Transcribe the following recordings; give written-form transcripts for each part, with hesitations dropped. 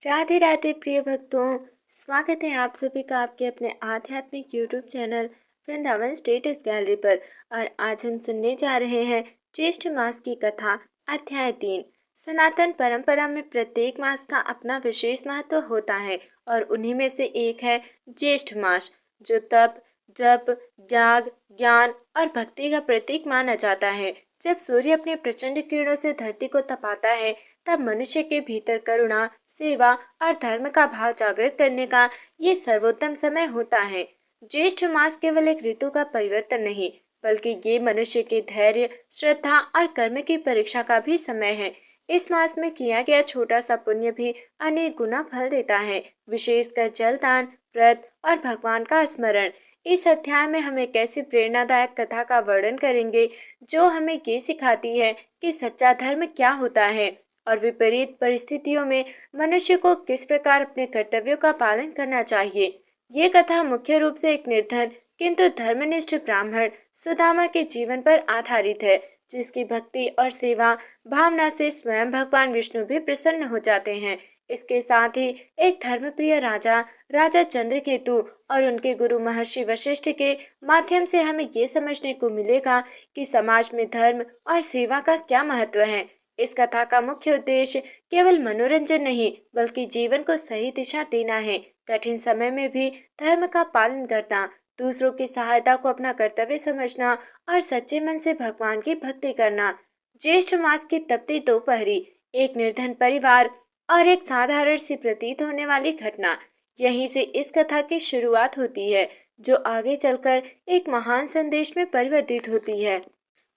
राधे राधे प्रिय भक्तों। स्वागत है आप सभी का आपके अपने आध्यात्मिक YouTube channel Vrindavan status gallery पर। और आज हम सुनने जा रहे हैं ज्येष्ठ मास की कथा, अध्याय 3। सनातन परंपरा में प्रत्येक मास का अपना विशेष महत्व होता है और उन्हीं में से एक है ज्येष्ठ मास, जो तप, जप, याग, ज्ञान और भक्ति का प्रतीक माना जाता है। जब सूर्य अपने प्रचंड किरणों से धरती को तपाता है, तब मनुष्य के भीतर करुणा, सेवा और धर्म का भाव जागृत करने का ये सर्वोत्तम समय होता है। ज्येष्ठ मास केवल एक ऋतु का परिवर्तन नहीं, बल्कि ये मनुष्य के धैर्य, श्रद्धा और कर्म की परीक्षा का भी समय है। इस मास में किया गया छोटा सा पुण्य भी अनेक गुना फल देता है, विशेषकर जलदान, व्रत और भगवान का स्मरण। इस अध्याय में हम एक ऐसी प्रेरणादायक कथा का वर्णन करेंगे जो हमें ये सिखाती है कि सच्चा धर्म क्या होता है और विपरीत परिस्थितियों में मनुष्य को किस प्रकार अपने कर्तव्यों का पालन करना चाहिए। ये कथा मुख्य रूप से एक निर्धन किंतु धर्मनिष्ठ ब्राह्मण सुदामा के जीवन पर आधारित है, जिसकी भक्ति और सेवा भावना से स्वयं भगवान विष्णु भी प्रसन्न हो जाते हैं। इसके साथ ही एक धर्मप्रिय राजा, राजा चंद्रकेतु और उनके गुरु महर्षि वशिष्ठ के माध्यम से हमें ये समझने को मिलेगा कि समाज में धर्म और सेवा का क्या महत्व है। इस कथा का मुख्य उद्देश्य केवल मनोरंजन नहीं, बल्कि जीवन को सही दिशा देना है। कठिन समय में भी धर्म का पालन करना, दूसरों की सहायता को अपना कर्तव्य समझना और सच्चे मन से भगवान की भक्ति करना। ज्येष्ठ मास की तपती दोपहरी, एक निर्धन परिवार और एक साधारण सी प्रतीत होने वाली घटना, यहीं से इस कथा की शुरुआत होती है, जो आगे चलकर एक महान संदेश में परिवर्तित होती है।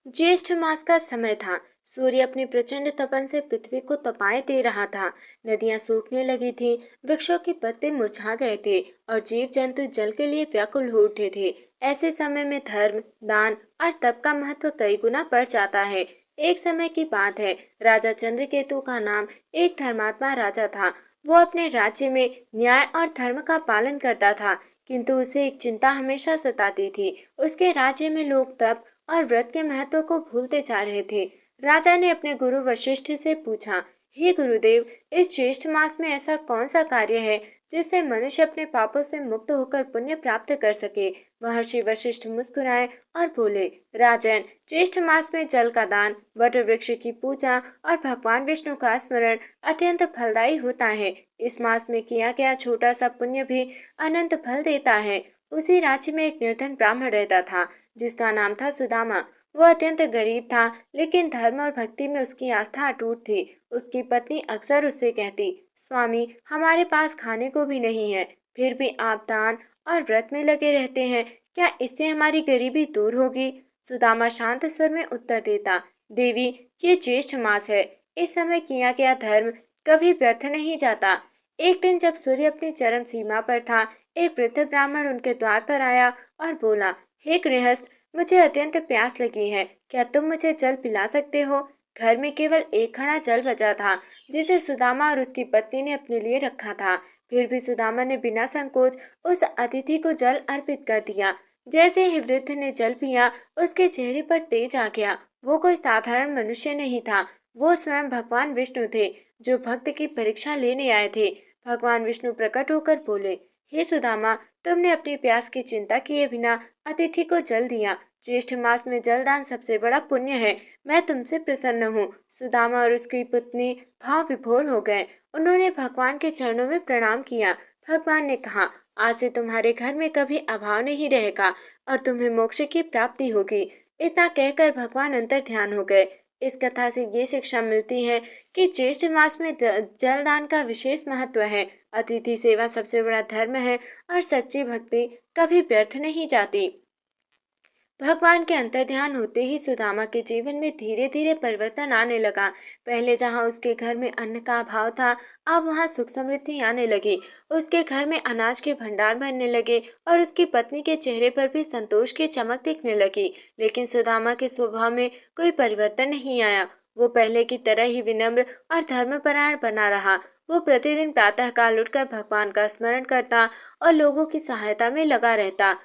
ज्येष्ठ मास का समय था। सूर्य अपनी प्रचंड तपन से पृथ्वी को तपाए दे रहा था। नदियां सूखने लगी थी, वृक्षों के पत्ते मुरझा गए थे और जीव जंतु जल के लिए व्याकुल हो उठे थे। ऐसे समय में धर्म, दान और तप का महत्व कई गुना बढ़ जाता है। एक समय की बात है, राजा चंद्रकेतु का नाम एक धर्मात्मा राजा था। वो अपने राज्य में न्याय और धर्म का पालन करता था, किंतु उसे एक चिंता हमेशा सताती थी। उसके राज्य में लोग तप और व्रत के महत्व को भूलते जा रहे थे। राजा ने अपने गुरु वशिष्ठ से पूछा, हे गुरुदेव, इस ज्येष्ठ मास में ऐसा कौन सा कार्य है जिससे मनुष्य अपने पापों से मुक्त होकर पुण्य प्राप्त कर सके। महर्षि वशिष्ठ मुस्कुराए और बोले, राजन, ज्येष्ठ मास में जल का दान, वट वृक्ष की पूजा और भगवान विष्णु का स्मरण अत्यंत फलदायी होता है। इस मास में किया गया छोटा सा पुण्य भी अनंत फल देता है। उसी राज्य में एक निर्धन ब्राह्मण रहता था, जिसका नाम था सुदामा। वो अत्यंत गरीब था, लेकिन धर्म और भक्ति में उसकी आस्था अटूट थी। उसकी पत्नी अक्सर उससे कहती, स्वामी, हमारे पास खाने को भी नहीं है, फिर भी आप दान और व्रत में लगे रहते हैं, क्या इससे हमारी गरीबी दूर होगी? सुदामा शांत स्वर में उत्तर देता, देवी, ये ज्येष्ठ मास है, इस समय किया गया धर्म कभी व्यर्थ नहीं जाता। एक दिन जब सूर्य अपनी चरम सीमा पर था, एक वृद्ध ब्राह्मण उनके द्वार पर आया और बोला, हे गृहस्थ, मुझे अत्यंत प्यास लगी है, क्या तुम मुझे जल पिला सकते हो? घर में केवल एक घड़ा जल बचा था, जिसे सुदामा और उसकी पत्नी ने अपने लिए रखा था। फिर भी सुदामा ने बिना संकोच उस अतिथि को जल अर्पित कर दिया। जैसे ही वृद्ध ने जल पिया, उसके चेहरे पर तेज आ गया। वो कोई साधारण मनुष्य नहीं था, वो स्वयं भगवान विष्णु थे, जो भक्त की परीक्षा लेने आए थे। भगवान विष्णु प्रकट होकर बोले, हे सुदामा, तुमने अपनी प्यास की चिंता किए बिना अतिथि को जल दिया। ज्येष्ठ मास में जलदान सबसे बड़ा पुण्य है। मैं तुमसे प्रसन्न हूँ। सुदामा और उसकी पत्नी भाव विभोर हो गए। उन्होंने भगवान के चरणों में प्रणाम किया। भगवान ने कहा, आज से तुम्हारे घर में कभी अभाव नहीं रहेगा और तुम्हें मोक्ष की प्राप्ति होगी। इतना कहकर भगवान अंतर ध्यान हो गए। इस कथा से ये शिक्षा मिलती है कि ज्येष्ठ मास में जलदान का विशेष महत्व है। अतिथि सेवा सबसे बड़ा धर्म है और सच्ची भक्ति कभी व्यर्थ नहीं जाती। भगवान के अंतर ध्यान होते ही सुदामा के जीवन में धीरे धीरे परिवर्तन आने लगा। पहले जहाँ उसके घर में अन्न का अभाव था, अब वहाँ सुख समृद्धि आने लगी। उसके घर में अनाज के भंडार भरने लगे और उसकी पत्नी के चेहरे पर भी संतोष की चमक दिखने लगी। लेकिन सुदामा के स्वभाव में कोई परिवर्तन नहीं आया। वो पहले की तरह ही विनम्र और धर्मपरायण बना रहा। वो प्रतिदिन प्रातःकाल उठकर भगवान का स्मरण करता और लोगों की सहायता में लगा रहता।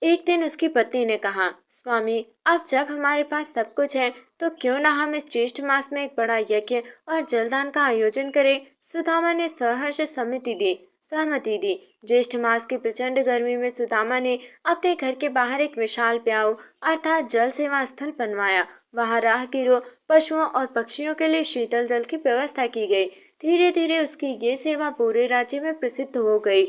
एक दिन उसकी पत्नी ने कहा, स्वामी, अब जब हमारे पास सब कुछ है तो क्यों ना हम इस ज्येष्ठ मास में एक बड़ा यज्ञ और जलदान का आयोजन करें। सुदामा ने सहर्ष सहमति दी। ज्येष्ठ मास की प्रचंड गर्मी में सुदामा ने अपने घर के बाहर एक विशाल प्याऊ अर्थात जल सेवा स्थल बनवाया। वहां राहगीरों, पशुओं और पक्षियों के लिए शीतल जल की व्यवस्था की गई। धीरे धीरे उसकी ये सेवा पूरे राज्य में प्रसिद्ध हो गई।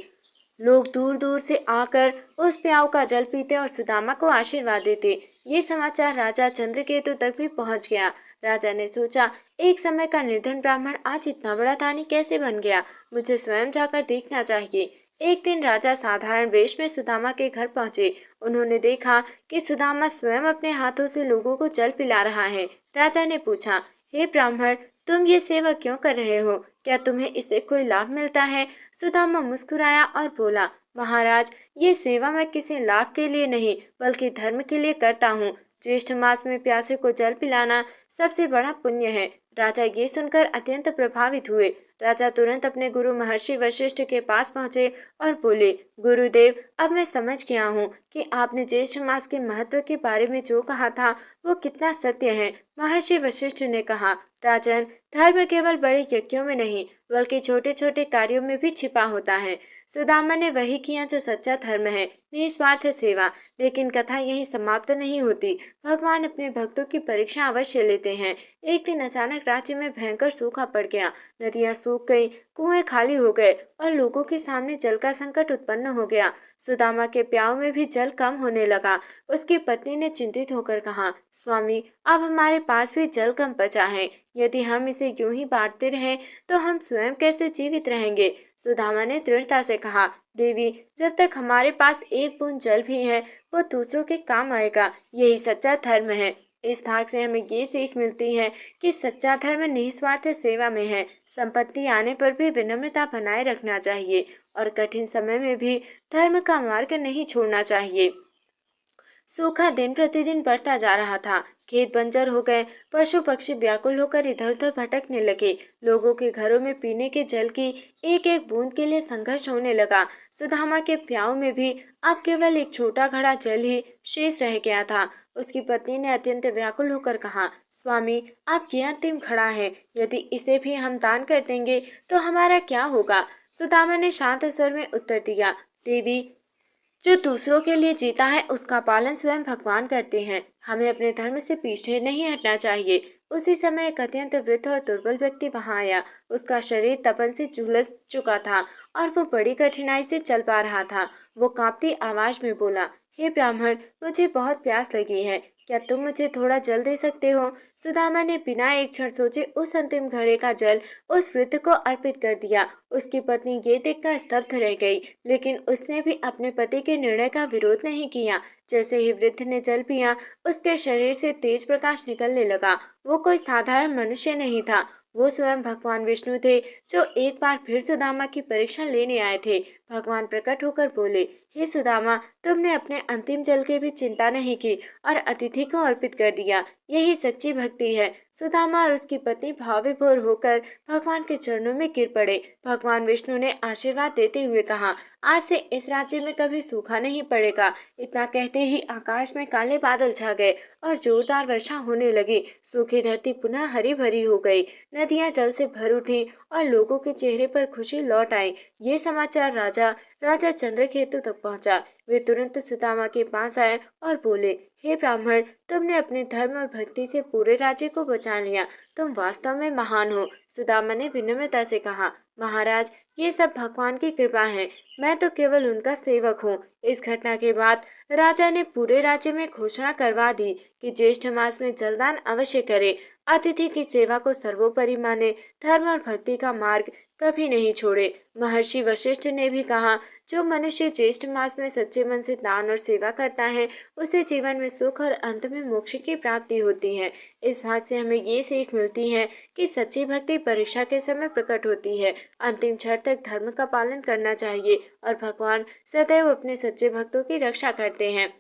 लोग दूर दूर से आकर उस प्याऊ का जल पीते और सुदामा को आशीर्वाद देते। ये समाचार राजा चंद्रकेतु तक भी पहुंच गया। राजा ने सोचा, एक समय का निर्धन ब्राह्मण आज इतना बड़ा दानी कैसे बन गया। मुझे स्वयं जाकर देखना चाहिए। एक दिन राजा साधारण वेश में सुदामा के घर पहुंचे। उन्होंने देखा कि सुदामा स्वयं अपने हाथों से लोगों को जल पिला रहा है। राजा ने पूछा, हे ब्राह्मण, तुम ये सेवा क्यों कर रहे हो? क्या तुम्हें इससे कोई लाभ मिलता है? सुदामा मुस्कुराया और बोला, महाराज, ये सेवा मैं किसी लाभ के लिए नहीं बल्कि धर्म के लिए करता हूँ। ज्येष्ठ मास में प्यासे को जल पिलाना सबसे बड़ा पुण्य है। राजा ये सुनकर अत्यंत प्रभावित हुए। राजा तुरंत अपने गुरु महर्षि वशिष्ठ के पास पहुंचे और बोले, गुरुदेव, अब मैं समझ गया हूँ कि आपने ज्येष्ठ मास के महत्व के बारे में जो कहा था वो कितना सत्य है। महर्षि वशिष्ठ ने कहा, राजन, धर्म केवल बड़े यज्ञों में नहीं बल्कि छोटे छोटे कार्यों में भी छिपा होता है। सुदामा ने वही किया जो सच्चा धर्म है, निस्वार्थ सेवा। लेकिन कथा यही समाप्त नहीं होती। भगवान अपने भक्तों की परीक्षा अवश्य लेते हैं। एक दिन अचानक राज्य में भयंकर सूखा पड़ गया। नदियां सूख गई, कुएं खाली हो गए और लोगों के सामने जल का संकट उत्पन्न हो गया। सुदामा के प्याऊ में भी जल कम होने लगा। उसकी पत्नी ने चिंतित होकर कहा, स्वामी, अब हमारे पास भी जल कम बचा है। यदि हम इसे यूं ही बांटते रहें तो हम स्वयं कैसे जीवित रहेंगे? सुदामा ने दृढ़ता से कहा, देवी, जब तक हमारे पास एक बूंद जल भी है वो दूसरों के काम आएगा। यही सच्चा धर्म है। इस भाग से हमें ये सीख मिलती है कि सच्चा धर्म निस्वार्थ सेवा में है। संपत्ति आने पर भी विनम्रता बनाए रखना चाहिए और कठिन समय में भी धर्म का मार्ग नहीं छोड़ना चाहिए। सूखा दिन प्रतिदिन बढ़ता जा रहा था। खेत बंजर हो गए। पशु पक्षी व्याकुल होकर इधर उधर भटकने लगे। लोगों के घरों में पीने के जल की एक एक बूंद के लिए संघर्ष होने लगा। सुदामा के प्याऊ में भी अब केवल एक छोटा घड़ा जल ही शेष रह गया था। उसकी पत्नी ने अत्यंत व्याकुल होकर कहा, स्वामी, आप ये अंतिम घड़ा है। यदि इसे भी हम दान कर देंगे तो हमारा क्या होगा? सुदामा ने शांत स्वर में उत्तर दिया, देवी, जो दूसरों के लिए जीता है उसका पालन स्वयं भगवान करते हैं। हमें अपने धर्म से पीछे नहीं हटना चाहिए। उसी समय एक अत्यंत वृद्ध और दुर्बल व्यक्ति वहां आया। उसका शरीर तपन से झुलस चुका था और वो बड़ी कठिनाई से चल पा रहा था। वो कांपती आवाज में बोला, हे ब्राह्मण, मुझे बहुत प्यास लगी है। क्या तुम मुझे थोड़ा जल दे सकते हो? सुदामा ने बिना एक क्षण सोचे उस अंतिम घड़े का जल उस वृद्ध को अर्पित कर दिया। उसकी पत्नी ये देखकर स्तब्ध रह गई, लेकिन उसने भी अपने पति के निर्णय का विरोध नहीं किया। जैसे ही वृद्ध ने जल पिया, उसके शरीर से तेज प्रकाश निकलने लगा। वो कोई साधारण मनुष्य नहीं था, वो स्वयं भगवान विष्णु थे, जो एक बार फिर सुदामा की परीक्षा लेने आए थे। भगवान प्रकट होकर बोले, हे सुदामा, तुमने अपने अंतिम जल की भी चिंता नहीं की और अतिथि को अर्पित कर दिया। यही सच्ची भक्ति है। सुदामा और उसकी पत्नी भाव विभोर होकर भगवान के चरणों में गिर पड़े। भगवान विष्णु ने आशीर्वाद देते हुए कहा, आज से इस राज्य में कभी सूखा नहीं पड़ेगा। इतना कहते ही आकाश में काले बादल छा गए और जोरदार वर्षा होने लगी। सूखी धरती पुनः हरी भरी हो गई। नदियां जल से भर उठी और लोगों के चेहरे पर खुशी लौट आई। ये समाचार राजा चंद्रकेतु तक पहुंचा। वे तुरंत सुदामा के पास आए और बोले, हे ब्राह्मण, तुमने अपने धर्म और भक्ति से पूरे राज्य को बचा लिया। तुम वास्तव में महान हो। सुदामा ने विनम्रता से कहा, महाराज, ये सब भगवान की कृपा है। मैं तो केवल उनका सेवक हूँ। इस घटना के बाद राजा ने पूरे राज्य में घोषणा करवा दी कि ज्येष्ठ मास में जलदान अवश्य करे, अतिथि की सेवा को सर्वोपरि माने, धर्म और भक्ति का मार्ग कभी नहीं छोड़े। महर्षि वशिष्ठ ने भी कहा, जो मनुष्य ज्येष्ठ मास में सच्चे मन से दान और सेवा करता है उसे जीवन में सुख और अंत में मोक्ष की प्राप्ति होती है। इस भाग से हमें ये सीख मिलती है कि सच्ची भक्ति परीक्षा के समय प्रकट होती है। अंतिम क्षण तक धर्म का पालन करना चाहिए और भगवान सदैव अपने सच्चे भक्तों की रक्षा करते हैं।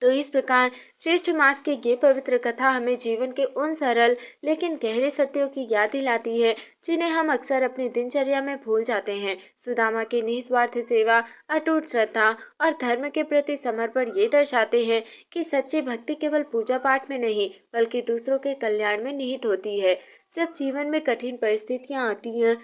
तो इस प्रकार ज्येष्ठ मास की ये पवित्र कथा हमें जीवन के उन सरल लेकिन गहरे सत्यों की याद दिलाती है जिन्हें हम अक्सर अपनी दिनचर्या में भूल जाते हैं। सुदामा की निस्वार्थ सेवा, अटूट श्रद्धा और धर्म के प्रति समर्पण ये दर्शाते हैं कि सच्ची भक्ति केवल पूजा पाठ में नहीं बल्कि दूसरों के कल्याण में निहित होती है। जब जीवन में कठिन परिस्थितियां आती हैं,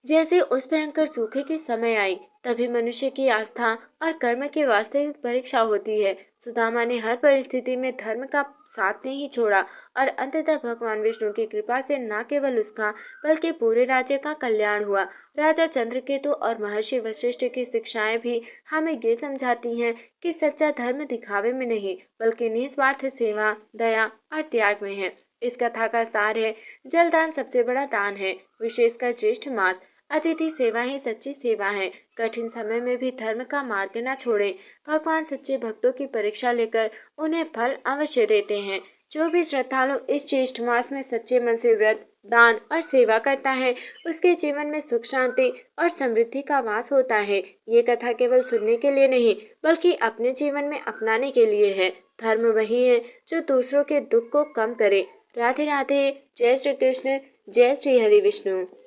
जैसे उस भयंकर सूखे के समय आई, तभी मनुष्य की आस्था और कर्म की वास्तविक परीक्षा होती है। सुदामा ने हर परिस्थिति में धर्म का साथ नहीं छोड़ा और अंततः भगवान विष्णु की कृपा से न केवल उसका बल्कि पूरे राज्य का कल्याण हुआ। राजा चंद्रकेतु और महर्षि वशिष्ठ की शिक्षाएं भी हमें ये समझाती हैं कि सच्चा धर्म दिखावे में नहीं बल्कि निस्वार्थ सेवा, दया और त्याग में है। इस कथा का सार है, जलदान सबसे बड़ा दान है, विशेषकर ज्येष्ठ मास। अतिथि सेवा ही सच्ची सेवा है। कठिन समय में भी धर्म का मार्ग न छोड़ें। भगवान सच्चे भक्तों की परीक्षा लेकर उन्हें फल अवश्य देते हैं। जो भी श्रद्धालु इस ज्येष्ठ मास में सच्चे मन से व्रत, दान और सेवा करता है, उसके जीवन में सुख, शांति और समृद्धि का वास होता है। ये कथा केवल सुनने के लिए नहीं बल्कि अपने जीवन में अपनाने के लिए है। धर्म वही है जो दूसरों के दुख को कम करे। राधे राधे। जय श्री कृष्ण। जय श्री हरि विष्णु।